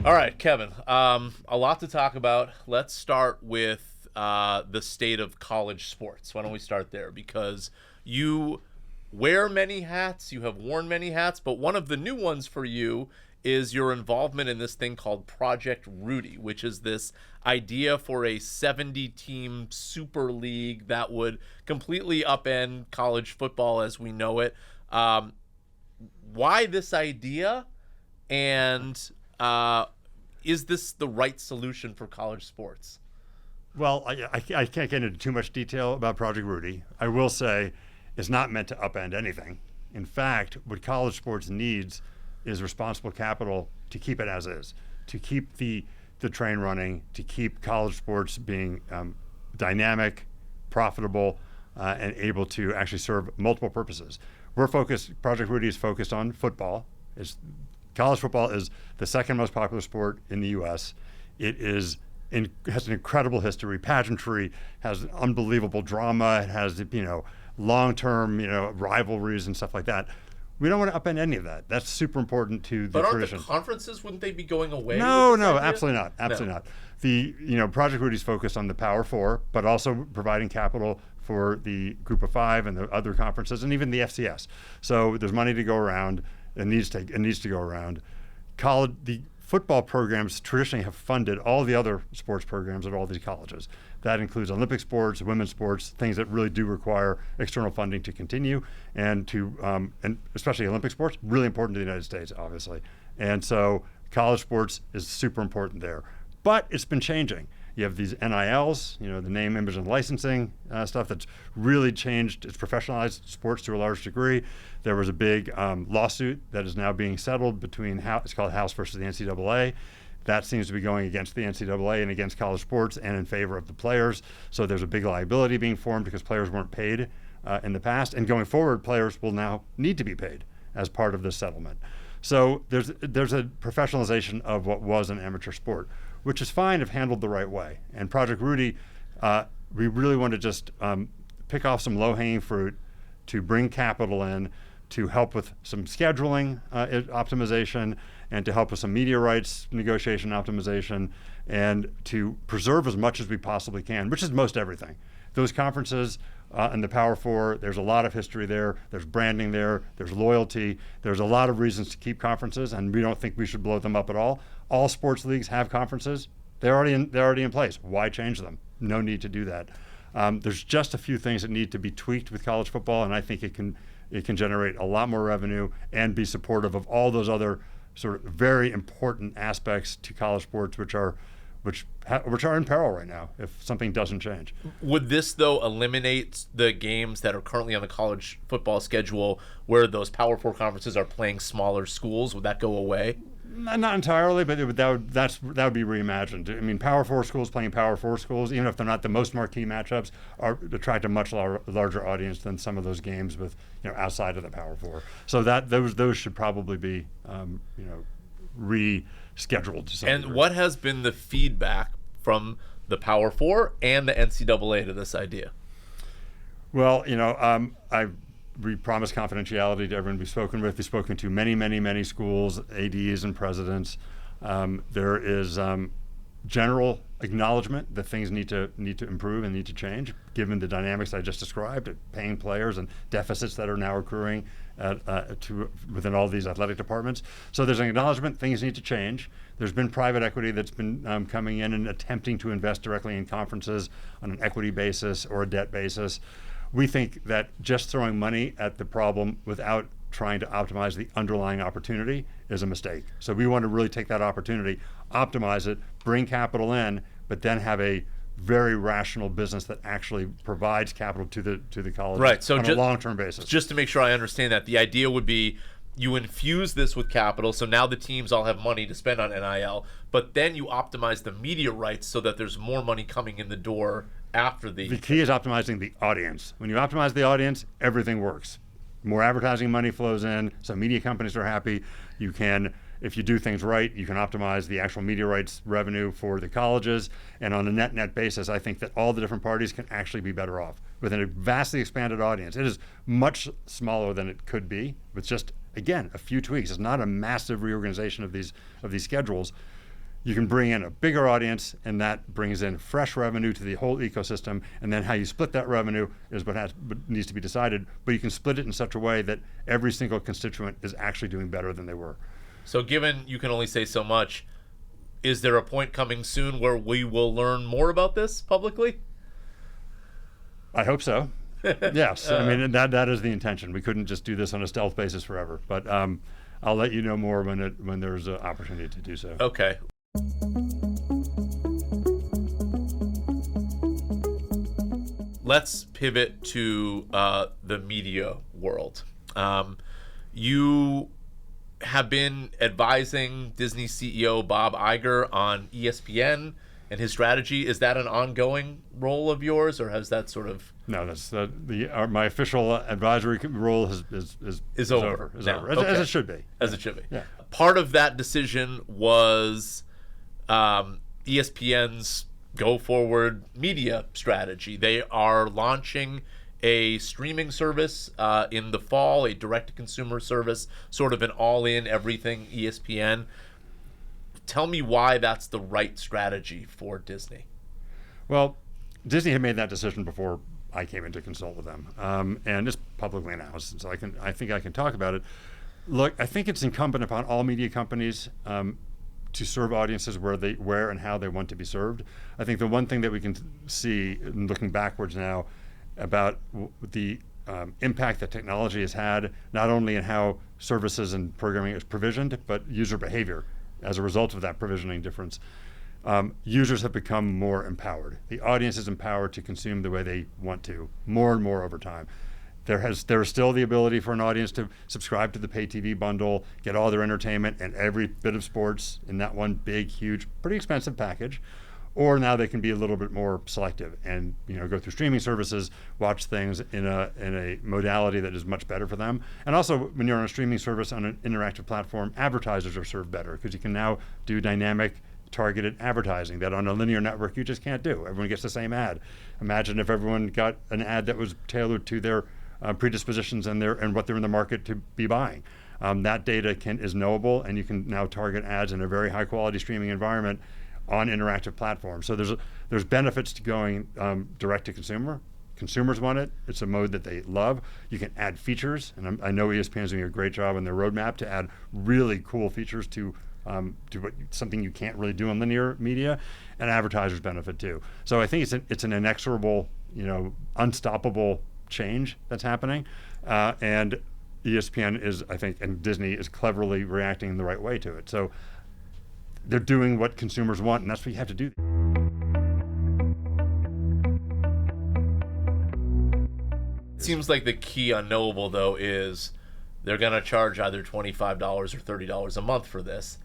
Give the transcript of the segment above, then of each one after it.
All right, Kevin, a lot to talk about. Let's start with the state of college sports. Why don't we start there? Because you wear many hats, you have worn many hats, but one of the new ones for you is your involvement in this thing called Project Rudy, which is this idea for a 70-team super league that would completely upend college football as we know it. Why this idea, and is this the right solution for college sports? Well, I can't get into too much detail about Project Rudy. I will say it's not meant to upend anything. In fact, what college sports needs is responsible capital to keep it as is, to keep the train running, to keep college sports being dynamic, profitable, and able to actually serve multiple purposes. Project Rudy is focused on football. College football is the second most popular sport in the U.S. It has an incredible history, pageantry, has unbelievable drama, it has long-term rivalries and stuff like that. We don't want to upend any of that. That's super important to the tradition. But aren't the conferences, wouldn't they be going away? No, absolutely not. Absolutely not. The Project Rudy's focused on the Power Four, but also providing capital for the Group of Five and the other conferences, and even the FCS. So there's money to go around. It needs to go around. The football programs traditionally have funded all the other sports programs at all these colleges. That includes Olympic sports, women's sports, things that really do require external funding to continue, and especially Olympic sports, really important to the United States, obviously. And so college sports is super important there. But it's been changing. You have these NILs, the name, image, and licensing stuff that's really changed. It's professionalized sports to a large degree. There was a big lawsuit that is now being settled between it's called House versus the NCAA. That seems to be going against the NCAA and against college sports and in favor of the players. So there's a big liability being formed because players weren't paid in the past. And going forward, players will now need to be paid as part of this settlement. So there's a professionalization of what was an amateur sport, which is fine if handled the right way. And Project Rudy, we really want to just pick off some low-hanging fruit to bring capital in, to help with some scheduling optimization, and to help with some media rights negotiation optimization, and to preserve as much as we possibly can, which is most everything. Those conferences and the Power Four, there's a lot of history there, there's branding there, there's loyalty, there's a lot of reasons to keep conferences, and we don't think we should blow them up at all. All sports leagues have conferences. They're already in place. Why change them? No need to do that. There's just a few things that need to be tweaked with college football, and I think it can generate a lot more revenue and be supportive of all those other sort of very important aspects to college sports, which are in peril right now if something doesn't change. Would this, though, eliminate the games that are currently on the college football schedule where those Power Four conferences are playing smaller schools? Would that go away? Not entirely, but that would be reimagined. I mean, Power Four schools playing Power Four schools, even if they're not the most marquee matchups, attract a much larger audience than some of those games with outside of the Power Four. So those should probably be rescheduled to some degree. What has been the feedback from the Power Four and the NCAA to this idea? Well, we promise confidentiality to everyone we've spoken with. We've spoken to many, many, many schools, ADs, and presidents. There is general acknowledgement that things need to improve and need to change, given the dynamics I just described, paying players and deficits that are now accruing within all these athletic departments. So there's an acknowledgement things need to change. There's been private equity that's been coming in and attempting to invest directly in conferences on an equity basis or a debt basis. We think that just throwing money at the problem without trying to optimize the underlying opportunity is a mistake. So we want to really take that opportunity, optimize it, bring capital in, but then have a very rational business that actually provides capital to the colleges on a long-term basis. Just to make sure I understand that, the idea would be you infuse this with capital, so now the teams all have money to spend on NIL, but then you optimize the media rights so that there's more money coming in the door after the... The key is optimizing the audience. When you optimize the audience, everything works. More advertising money flows in, so media companies are happy. You can, if you do things right, you can optimize the actual media rights revenue for the colleges, and on a net basis, I think that all the different parties can actually be better off. Within a vastly expanded audience, it is much smaller than it could be, with just, again, a few tweaks. It's not a massive reorganization of these schedules. you can bring in a bigger audience, and that brings in fresh revenue to the whole ecosystem. And then how you split that revenue is what needs to be decided. But you can split it in such a way that every single constituent is actually doing better than they were. So given you can only say so much, is there a point coming soon where we will learn more about this publicly? I hope so. Yes. I mean, that is the intention. We couldn't just do this on a stealth basis forever. But I'll let you know more when there's an opportunity to do so. Okay. Let's pivot to the media world. You have been advising Disney CEO Bob Iger on ESPN and his strategy. Is that an ongoing role of yours, or has that sort of... No, that's my official advisory role is over. Is over. As it should be. As it should be. Yeah. Part of that decision was ESPN's go-forward media strategy. They are launching a streaming service in the fall, a direct-to-consumer service, sort of an all-in everything ESPN. Tell me why that's the right strategy for Disney. Well, Disney had made that decision before I came in to consult with them, and it's publicly announced, so I think I can talk about it. Look, I think it's incumbent upon all media companies to serve audiences where and how they want to be served. I think the one thing that we can see, looking backwards now, about the impact that technology has had, not only in how services and programming is provisioned, but user behavior as a result of that provisioning difference. Users have become more empowered. The audience is empowered to consume the way they want to, more and more over time. There is still the ability for an audience to subscribe to the pay TV bundle, get all their entertainment and every bit of sports in that one big, huge, pretty expensive package. Or now they can be a little bit more selective and go through streaming services, watch things in a modality that is much better for them. And also, when you're on a streaming service on an interactive platform, advertisers are served better because you can now do dynamic, targeted advertising that on a linear network you just can't do. Everyone gets the same ad. Imagine if everyone got an ad that was tailored to their predispositions and what they're in the market to be buying. That data is knowable, and you can now target ads in a very high quality streaming environment on interactive platforms. So there's benefits to going direct to consumer. Consumers want it. It's a mode that they love. You can add features, and I know ESPN is doing a great job on their roadmap to add really cool features to something you can't really do on linear media, and advertisers benefit too. So I think it's an inexorable, unstoppable change that's happening, and ESPN is, I think, and Disney is cleverly reacting in the right way to it. So they're doing what consumers want, and that's what you have to do. It seems like the key unknowable, though, is they're going to charge either $25 or $30 a month for this.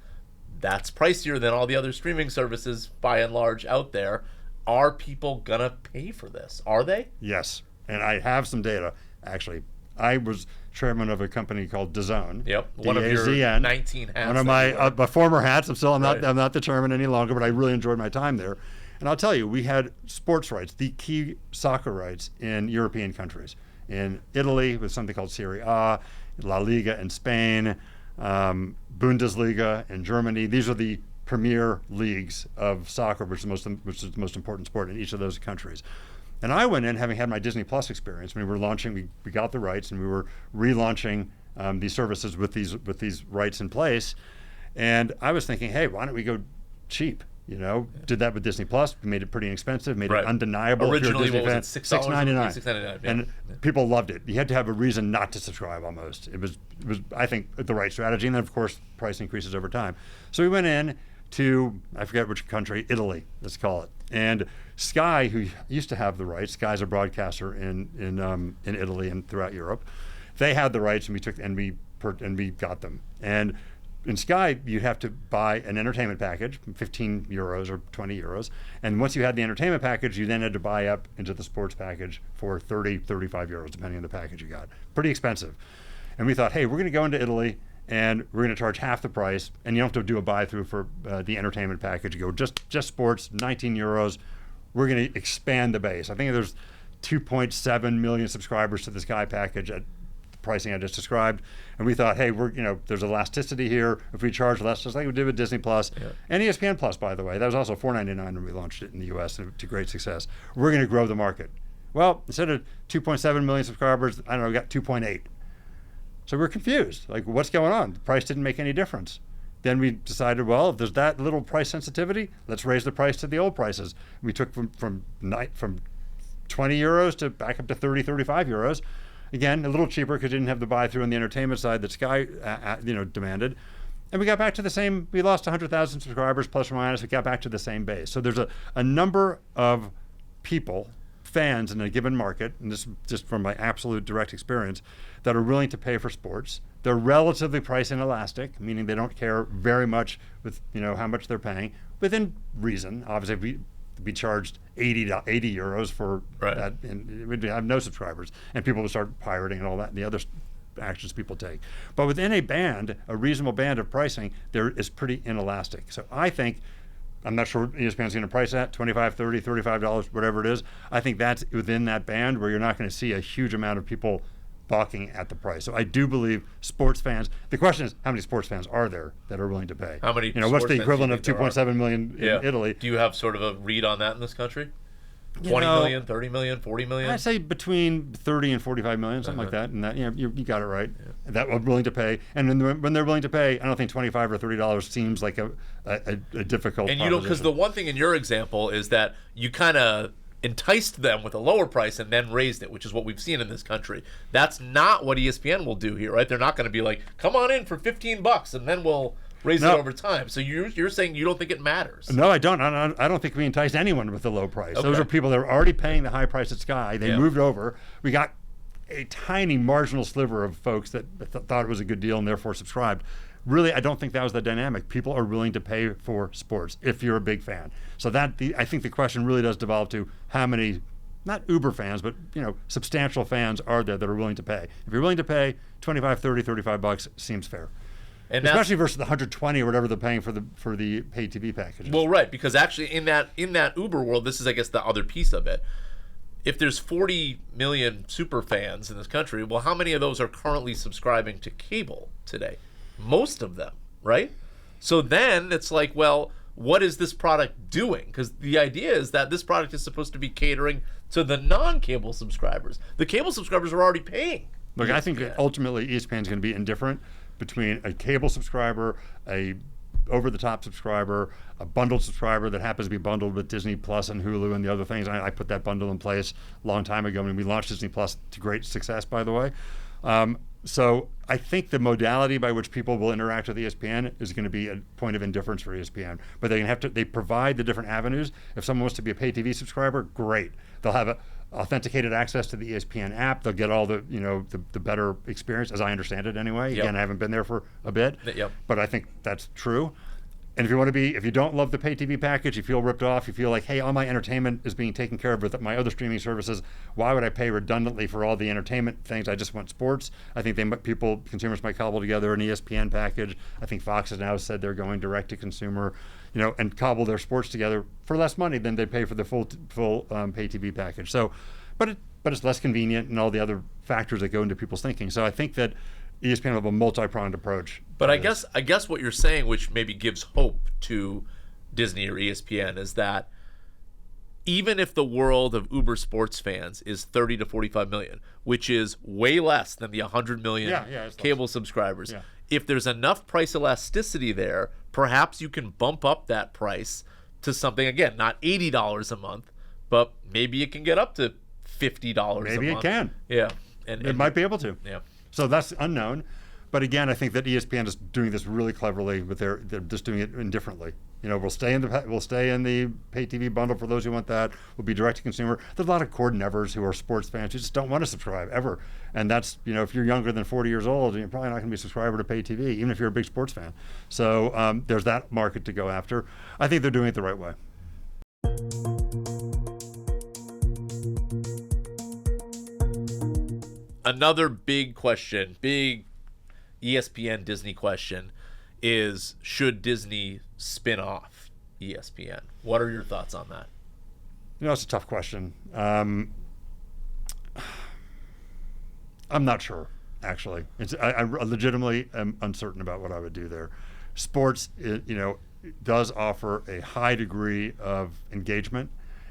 That's pricier than all the other streaming services, by and large, out there. Are people going to pay for this? Are they? Yes, and I have some data, actually. I was chairman of a company called DAZN. Yep, one of your 19 hats. One of my former hats. I'm not the chairman any longer, but I really enjoyed my time there. And I'll tell you, we had sports rights, the key soccer rights in European countries. In Italy, with something called Serie A, La Liga in Spain, Bundesliga in Germany. These are the premier leagues of soccer, which is the most important sport in each of those countries. And I went in, having had my Disney Plus experience, when we were launching, we got the rights, and we were relaunching these services with these rights in place. And I was thinking, hey, why don't we go cheap? Did that with Disney Plus, made it pretty inexpensive, made it undeniable. Originally, if you're a Disney fan, $6.99. $6.99. And people loved it. You had to have a reason not to subscribe almost. It was, I think, the right strategy. And then, of course, price increases over time. So we went in to, I forget which country, Italy, let's call it. And Sky, who used to have the rights, Sky's a broadcaster in Italy and throughout Europe. They had the rights, and we got them. And in Sky, you'd have to buy an entertainment package, 15 euros or 20 euros. And once you had the entertainment package, you then had to buy up into the sports package for 30, 35 euros, depending on the package you got. Pretty expensive. And we thought, hey, we're going to go into Italy, and we're going to charge half the price, and you don't have to do a buy-through for the entertainment package. You go just sports, 19 euros. We're going to expand the base. I think there's 2.7 million subscribers to the Sky package at pricing I just described. And we thought, hey, there's elasticity here. If we charge less, just like we did with Disney Plus and ESPN Plus, by the way, that was also $4.99 when we launched it in the U.S. to great success. We're going to grow the market. Well, instead of 2.7 million subscribers, I don't know, we got 2.8. So we're confused. Like, what's going on? The price didn't make any difference. Then we decided, well, if there's that little price sensitivity, let's raise the price to the old prices. We took from 20 euros to back up to 30, 35 euros. Again, a little cheaper because we didn't have the buy through on the entertainment side that Sky, demanded. And we got back to the same, we lost 100,000 subscribers plus or minus, we got back to the same base. So there's a number of people, fans in a given market, and this is just from my absolute direct experience, that are willing to pay for sports. They're relatively price inelastic, meaning they don't care very much with how much they're paying, within reason. Obviously, if we charged 80 euros for that, and we'd have no subscribers, and people would start pirating and all that, and the other actions people take. But within a reasonable band of pricing, there is pretty inelastic. So I think, I'm not sure ESPN's going to price that, $25, $30, $35, whatever it is. I think that's within that band where you're not going to see a huge amount of people balking at the price. So I do believe sports fans, the question is, how many sports fans are there that are willing to pay? How many what's the equivalent of 2.7 million in Italy? Do you have sort of a read on that in this country? 20 million, 30 million, 40 million? I'd say between 30 and 45 million, something like that. And that, you got it right. Yeah. That are willing to pay. And when they're willing to pay, I don't think $25 or $30 seems like a difficult And proposition. because the one thing in your example is that you kind of enticed them with a lower price and then raised it, which is what we've seen in this country. That's not what ESPN will do here, right? They're not going to be like, come on in for $15 and then we'll raise it over time. So you're saying you don't think it matters? No, I don't. I don't think we enticed anyone with the low price. Okay. Those are people that are already paying the high price at Sky. They moved over. We got a tiny marginal sliver of folks that thought it was a good deal and therefore subscribed. Really, I don't think that was the dynamic. People are willing to pay for sports if you're a big fan. So I think the question really does devolve to how many, not uber fans, but substantial fans are there that are willing to pay. If you're willing to pay $25, $30, $35 seems fair. And especially versus the 120 or whatever they're paying for the pay TV package. Well, right, because actually in that Uber world, this is, I guess, the other piece of it. If there's 40 million super fans in this country, well, how many of those are currently subscribing to cable today? Most of them, right? So then it's like, well, what is this product doing? Because the idea is that this product is supposed to be catering to the non-cable subscribers. The cable subscribers are already paying. Look, I think ultimately ESPN is going to be indifferent between a cable subscriber, a over-the-top subscriber, a bundled subscriber that happens to be bundled with Disney Plus and Hulu and the other things. I put that bundle in place a long time ago when we launched Disney Plus to great success, by the way. So I think the modality by which people will interact with ESPN is going to be a point of indifference for ESPN. But they provide the different avenues. If someone wants to be a pay TV subscriber, great. They'll have authenticated access to the ESPN app. They'll get all the better experience, as I understand it anyway. Again, I haven't been there for a bit, but I think that's true. And if you don't love the pay TV package, you feel ripped off, you feel like, hey, all my entertainment is being taken care of with my other streaming services. Why would I pay redundantly for all the entertainment things? I just want sports. I think consumers might cobble together an ESPN package. I think Fox has now said they're going direct to consumer, and cobble their sports together for less money than they pay for the full pay TV package. So, but it's less convenient and all the other factors that go into people's thinking. So I think that ESPN will have a multi-pronged approach. But I guess what you're saying, which maybe gives hope to Disney or ESPN, is that even if the world of Uber sports fans is 30 to 45 million, which is way less than the 100 million cable subscribers, if there's enough price elasticity there, perhaps you can bump up that price to something, again, not $80 a month, but maybe it can get up to $50 a month. Maybe it can. Yeah. And it might be able to. Yeah. So that's unknown. But again, I think that ESPN is doing this really cleverly. They're just doing it indifferently. We'll stay in the pay TV bundle for those who want that. We'll be direct to consumer. There's a lot of cord nevers who are sports fans who just don't want to subscribe ever. And that's if you're younger than 40 years old, you're probably not going to be a subscriber to pay TV, even if you're a big sports fan. So there's that market to go after. I think they're doing it the right way. Another big question, big ESPN Disney question is, should Disney spin off ESPN? What are your thoughts on that? It's a tough question. I'm not sure. actually. I legitimately am uncertain about what I would do there. Sports, does offer a high degree of engagement.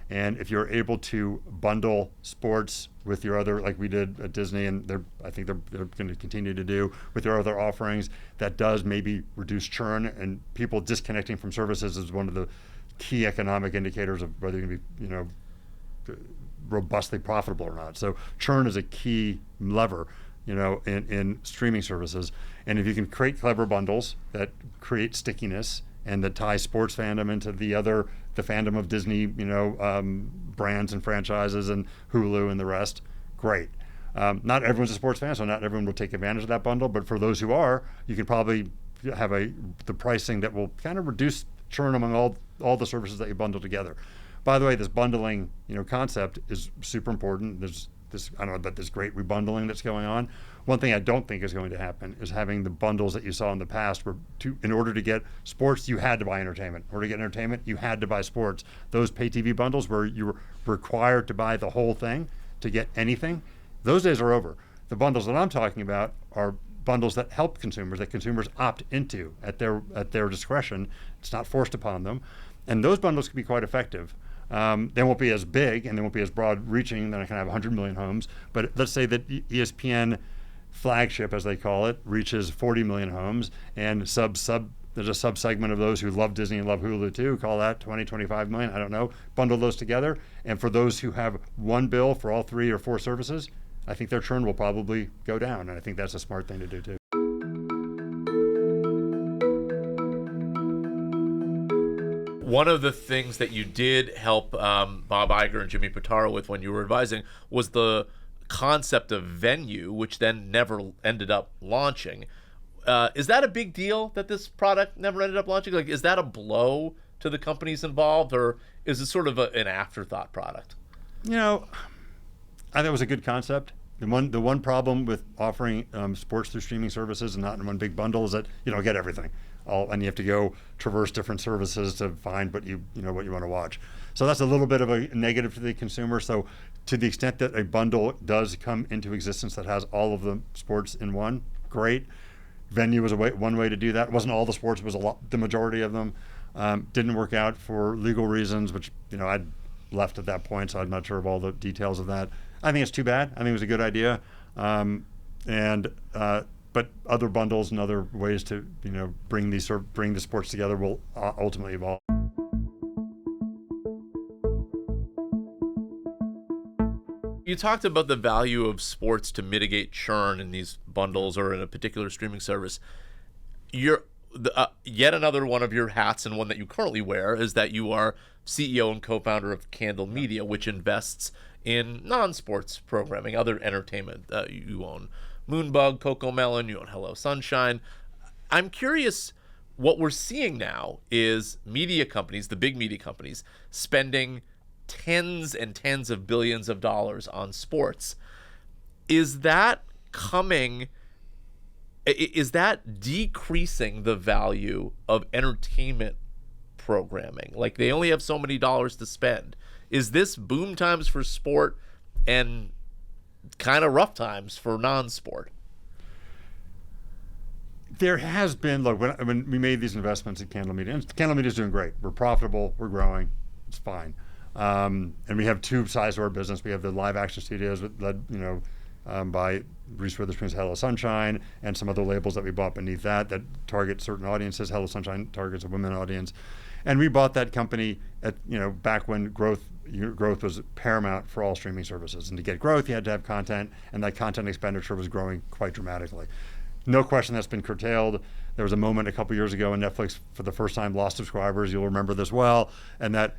And if you're able to bundle sports with your other, like we did at Disney, and I think they're going to continue to do with their other offerings, that does maybe reduce churn, and people disconnecting from services is one of the key economic indicators of whether you're going to be, robustly profitable or not. So churn is a key lever, in streaming services. And if you can create clever bundles that create stickiness and that tie sports fandom into the fandom of Disney, brands and franchises and Hulu and the rest, great. Not everyone's a sports fan, so not everyone will take advantage of that bundle. But for those who are, you can probably have the pricing that will kind of reduce churn among all the services that you bundle together. By the way, this bundling, concept is super important. There's this great rebundling that's going on. One thing I don't think is going to happen is having the bundles that you saw in the past where in order to get sports, you had to buy entertainment. In order to get entertainment, you had to buy sports. Those pay TV bundles where you were required to buy the whole thing to get anything, those days are over. The bundles that I'm talking about are bundles that help consumers, that consumers opt into at their discretion. It's not forced upon them. And those bundles can be quite effective. They won't be as big and they won't be as broad reaching. Then I can have 100 million homes. But let's say that ESPN flagship, as they call it, reaches 40 million homes, and there's a sub-segment of those who love Disney and love Hulu too, call that 20, 25 million, I don't know, bundle those together. And for those who have one bill for all 3 or 4 services, I think their churn will probably go down. And I think that's a smart thing to do too. One of the things that you did help Bob Iger and Jimmy Pitaro with when you were advising was the concept of Venu, which then never ended up launching. Is that a big deal that this product never ended up launching? Like, is that a blow to the companies involved, or is it sort of an afterthought product? I think it was a good concept. The one problem with offering sports through streaming services and not in one big bundle is that you don't get everything. And you have to go traverse different services to find what you want to watch. So that's a little bit of a negative to the consumer. So to the extent that a bundle does come into existence that has all of the sports in one, great. Venu was one way to do that. It wasn't all the sports, it was the majority of them. Didn't work out for legal reasons, which I'd left at that point, so I'm not sure of all the details of that. I think it's too bad. I think it was a good idea. But other bundles and other ways to bring the sports together will ultimately evolve. You talked about the value of sports to mitigate churn in these bundles or in a particular streaming service. Yet another one of your hats, and one that you currently wear, is that you are CEO and co-founder of Candle Media, which invests in non-sports programming, other entertainment. You own Moonbug, Cocomelon, you own Hello Sunshine. I'm curious, what we're seeing now is media companies, the big media companies, spending tens and tens of billions of dollars on sports. Is that decreasing the value of entertainment programming? Like, they only have so many dollars to spend. Is this boom times for sport and kind of rough times for non-sport? There has been, look, when we made these investments at Candle Media, and Candle Media is doing great. We're profitable, we're growing, it's fine. And we have two sides to our business. We have the live action studios led, by Reese Witherspoon's Hello Sunshine and some other labels that we bought beneath that target certain audiences. Hello Sunshine targets a women audience. And we bought that company at, back when growth was paramount for all streaming services. And to get growth, you had to have content, and that content expenditure was growing quite dramatically. No question that's been curtailed. There was a moment a couple years ago when Netflix, for the first time, lost subscribers. You'll remember this well. And that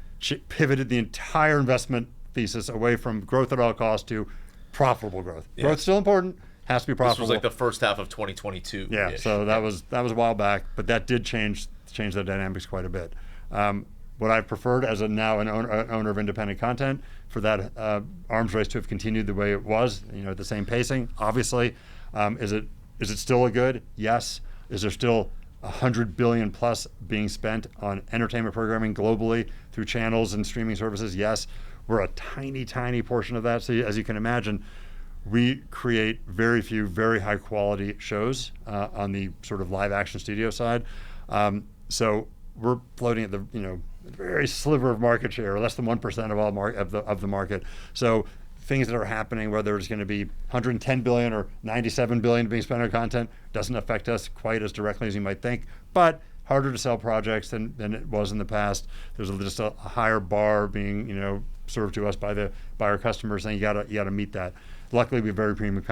pivoted the entire investment thesis away from growth at all costs to profitable growth. Yeah. Growth's still important, has to be profitable. This was like the first half of 2022. Yeah, so that was a while back, but that did change the dynamics quite a bit. What I've preferred as an owner of independent content, for that arms race to have continued the way it was, at the same pacing, obviously. Is it still a good? Yes. Is there still $100 billion plus being spent on entertainment programming globally through channels and streaming services? Yes. We're a tiny, tiny portion of that. So as you can imagine, we create very few, very high quality shows on the sort of live action studio side. So we're floating at the very sliver of market share, less than 1% of all of the market. So things that are happening, whether it's going to be 110 billion or 97 billion being spent on content, doesn't affect us quite as directly as you might think. But harder to sell projects than it was in the past. There's just a higher bar being served to us by our customers, and you gotta meet that. Luckily, we have very premium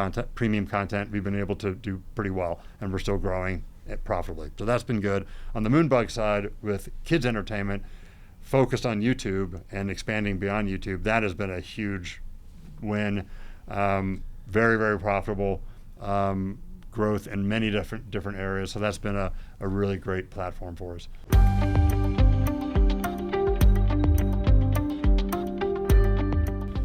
content. We've been able to do pretty well, and we're still growing it profitably. So that's been good. On the Moonbug side, with kids entertainment, focused on YouTube and expanding beyond YouTube, that has been a huge win. Very, very profitable. Growth in many different areas. So that's been a really great platform for us.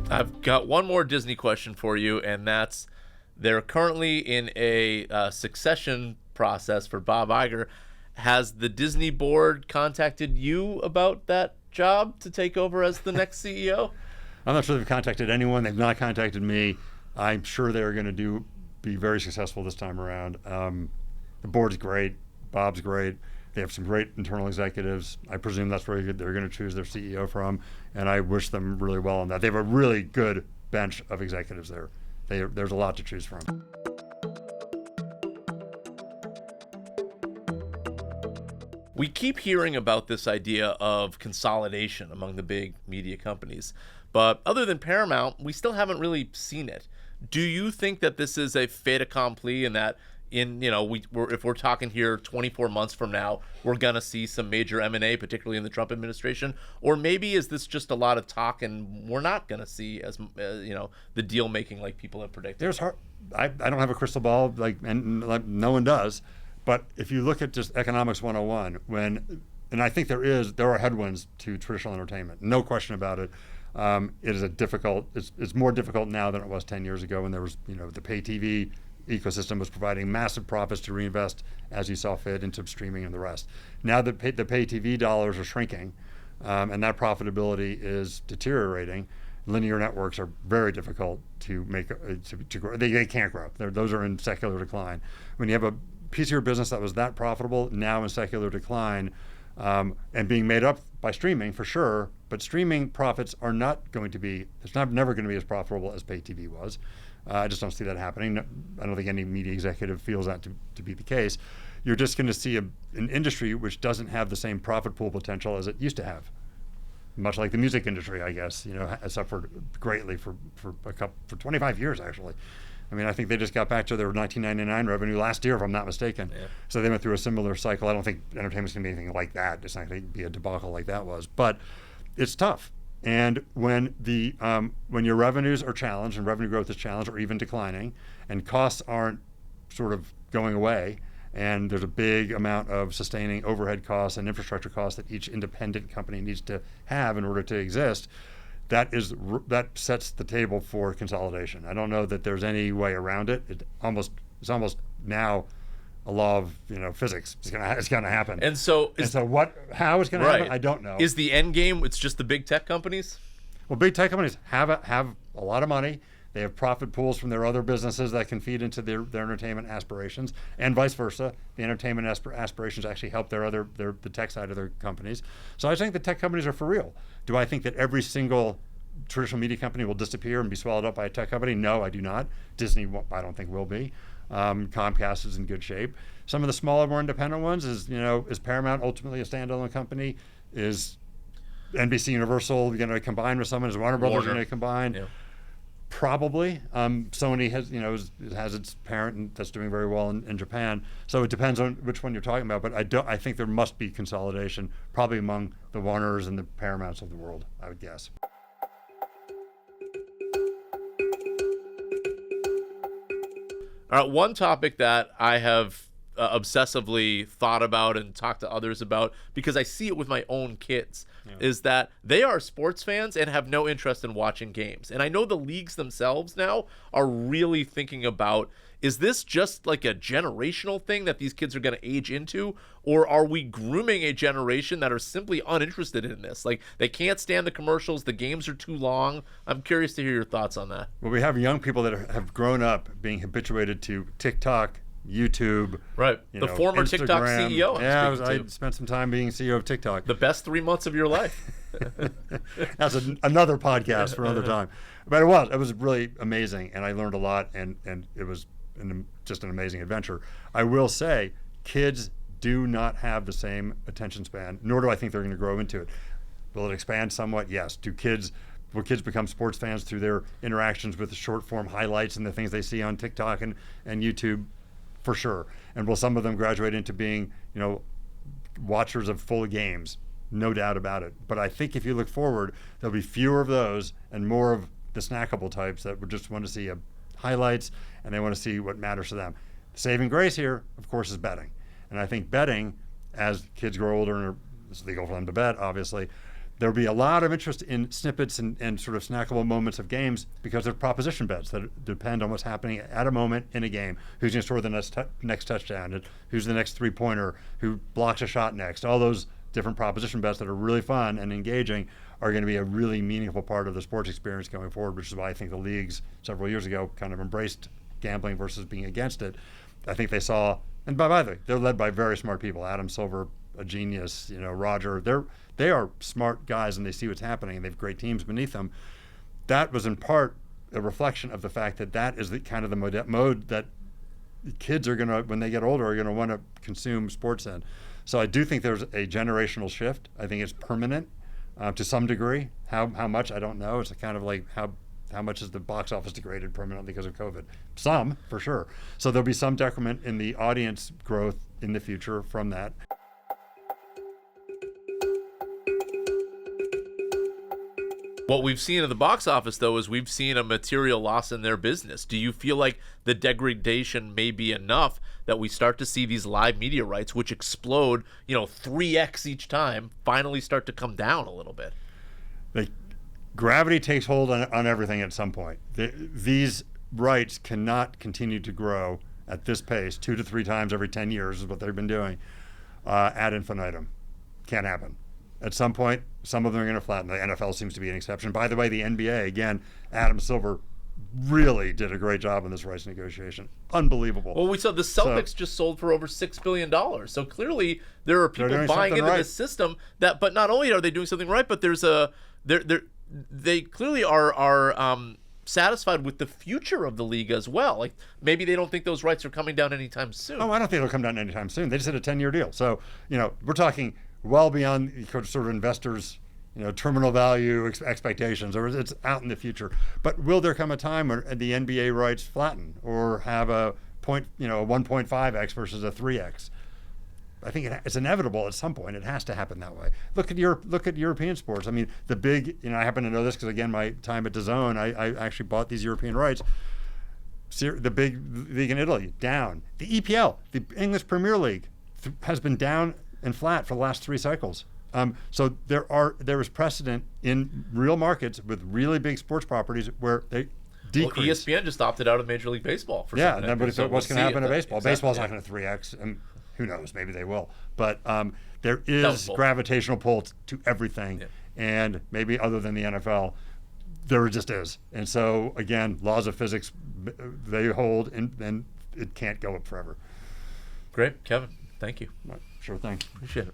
I've got one more Disney question for you, and that's they're currently in a succession process for Bob Iger. Has the Disney board contacted you about that job to take over as the next CEO? I'm not sure they've contacted anyone. They've not contacted me. I'm sure they're going to be very successful this time around. The board's great. Bob's great. They have some great internal executives. I presume that's where they're going to choose their CEO from, and I wish them really well on that. They have a really good bench of executives there. There's a lot to choose from. We keep hearing about this idea of consolidation among the big media companies, but other than Paramount, we still haven't really seen it. Do you think that this is a fait accompli, and that if we're talking here 24 months from now, we're gonna see some major M&A, particularly in the Trump administration, or maybe is this just a lot of talk and we're not gonna see as the deal making like people have predicted? I don't have a crystal ball, and no one does, but if you look at just economics 101, and I think there are headwinds to traditional entertainment, no question about it. It is it's more difficult now than it was 10 years ago when there was the pay TV ecosystem was providing massive profits to reinvest as you saw fit into streaming and the rest. Now the pay TV dollars are shrinking, and that profitability is deteriorating. Linear networks are very difficult to make to grow. They can't grow. Those are in secular decline. When you have a piece of your business that was that profitable now in secular decline, and being made up by streaming for sure, but streaming profits are never going to be as profitable as pay TV was. I just don't see that happening. I don't think any media executive feels that to be the case. You're just going to see an industry which doesn't have the same profit pool potential as it used to have. Much like the music industry, I guess, has suffered greatly for 25 years, actually. I mean, I think they just got back to their 1999 revenue last year, if I'm not mistaken. Yeah. So they went through a similar cycle. I don't think entertainment's going to be anything like that. It's not going to be a debacle like that was. But it's tough. And when your revenues are challenged and revenue growth is challenged or even declining, and costs aren't sort of going away, and there's a big amount of sustaining overhead costs and infrastructure costs that each independent company needs to have in order to exist, that sets the table for consolidation. I don't know that there's any way around it. It's almost now a law of physics. It's gonna happen. And so how it's gonna happen, I don't know. Is the end game? It's just the big tech companies? Well, big tech companies have a lot of money. They have profit pools from their other businesses that can feed into their entertainment aspirations, and vice versa. The entertainment aspirations actually help the tech side of their companies. So I think the tech companies are for real. Do I think that every single traditional media company will disappear and be swallowed up by a tech company? No, I do not. Disney, I don't think will be. Comcast is in good shape. Some of the smaller, more independent ones is Paramount ultimately a standalone company? Is NBC Universal going to combine with someone? Is Warner Brothers going to combine? Yeah. Probably. Sony has its parent and that's doing very well in Japan. So it depends on which one you're talking about. But I think there must be consolidation, probably among the Warners and the Paramounts of the world, I would guess. All right, one topic that I have obsessively thought about and talked to others about, because I see it with my own kids, is that they are sports fans and have no interest in watching games. And I know the leagues themselves now are really thinking about, is this just like a generational thing that these kids are going to age into, or are we grooming a generation that are simply uninterested in this? Like, they can't stand the commercials, the games are too long. I'm curious to hear your thoughts on that. Well, we have young people that have grown up being habituated to TikTok, YouTube, right? The former Instagram. TikTok CEO. I spent some time being CEO of TikTok. The best 3 months of your life. That's another podcast for another time. But it was really amazing, and I learned a lot, and it was just an amazing adventure. I will say, kids do not have the same attention span, nor do I think they're going to grow into it. Will it expand somewhat? Yes. Will kids become sports fans through their interactions with the short form highlights and the things they see on TikTok and YouTube? For sure. And will some of them graduate into being, watchers of full games? No doubt about it. But I think if you look forward, there'll be fewer of those and more of the snackable types that would just want to see highlights and they want to see what matters to them. The saving grace here, of course, is betting. And I think betting, as kids grow older and it's legal for them to bet, obviously, there'll be a lot of interest in snippets and sort of snackable moments of games because of proposition bets that depend on what's happening at a moment in a game. Who's going to score the next touchdown? And who's the next three-pointer? Who blocks a shot next? All those different proposition bets that are really fun and engaging are going to be a really meaningful part of the sports experience going forward, which is why I think the leagues several years ago kind of embraced gambling versus being against it. I think they saw, and by the way, they're led by very smart people. Adam Silver, a genius, Roger, they are smart guys and they see what's happening and they have great teams beneath them. That was in part a reflection of the fact that is the kind of the mode that kids are going to, when they get older, are going to want to consume sports in. So I do think there's a generational shift. I think it's permanent to some degree. How much, I don't know. It's kind of like how much is the box office degraded permanently because of COVID? Some, for sure. So there'll be some decrement in the audience growth in the future from that. What we've seen at the box office, though, is we've seen a material loss in their business. Do you feel like the degradation may be enough that we start to see these live media rights, which explode, 3x each time, finally start to come down a little bit? Gravity takes hold on everything at some point. These rights cannot continue to grow at this pace, 2 to 3 times every 10 years is what they've been doing, ad infinitum. Can't happen. At some point, some of them are going to flatten. The NFL seems to be an exception. By the way, the NBA, again, Adam Silver really did a great job in this rights negotiation. Unbelievable. Well, we saw the Celtics just sold for over $6 billion. So clearly there are people buying into this system but not only are they doing something right, but they clearly are satisfied with the future of the league as well. Like, maybe they don't think those rights are coming down anytime soon. Oh, I don't think it'll come down anytime soon. They just had a 10-year deal. So, we're talking well beyond sort of investors, terminal value expectations, or it's out in the future. But will there come a time where the NBA rights flatten or have a 1.5x versus a 3x? I think it's inevitable at some point. It has to happen that way. Look at European sports. I mean, the big, I happen to know this because, again, my time at DAZN, I actually bought these European rights. The big league in Italy, down. The EPL, the English Premier League, has been down and flat for the last 3 cycles. So there is precedent in real markets with really big sports properties where they decrease. ESPN just opted out of Major League Baseball for but what's going to happen to baseball? Exactly, baseball's not going to 3x, and who knows? Maybe they will. But there is gravitational pull to everything, and maybe other than the NFL, there just is. And so again, laws of physics, they hold, and it can't go up forever. Great, Kevin. Thank you. Sure thing. Appreciate it.